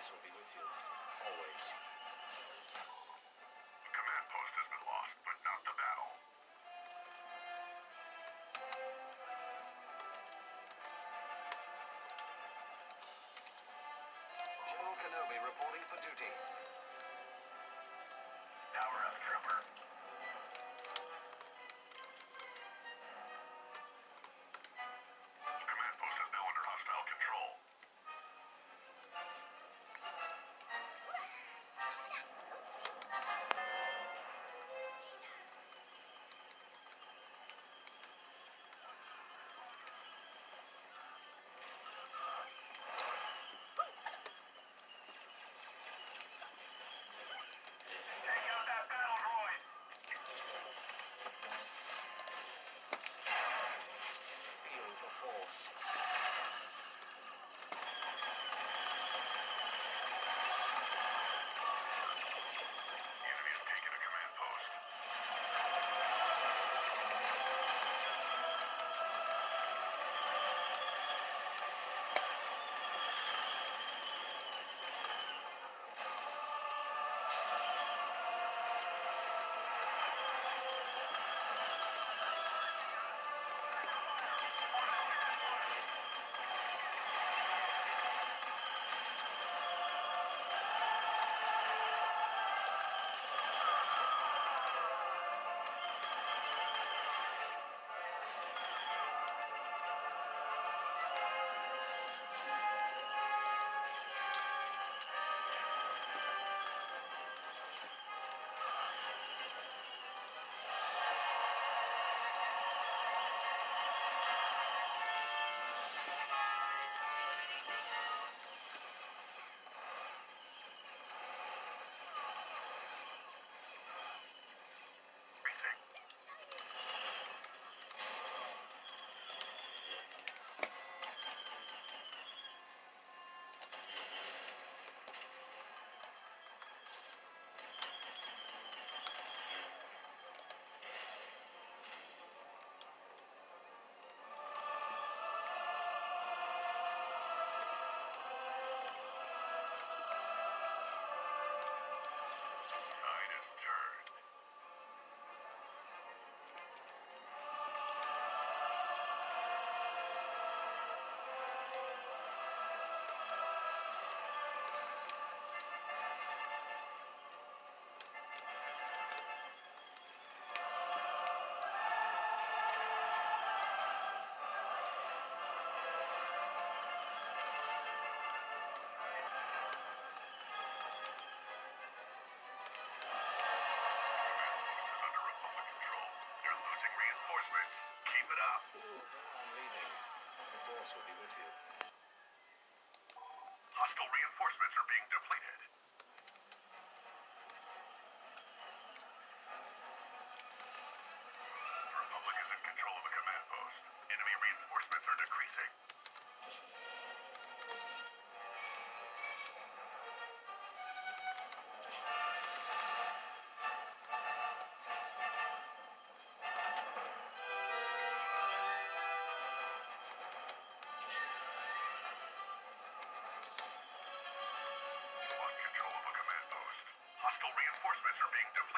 Force will be with you. Always. The command post has been lost, but not the battle. General Kenobi reporting for duty. Tower F Trooper. The command post is now under hostile control. Take out that battle droid! Feel the Force. The enemy has taken a command post. Tide has turned. Is under Republic control. They're losing reinforcements. Keep it up. I'm leaving. The Force will be with you. Hostile reinforcements are being depleted. The Republic is in control of a command post. Enemy reinforcements are decreasing. You lost control of a command post. Hostile reinforcements are being depleted.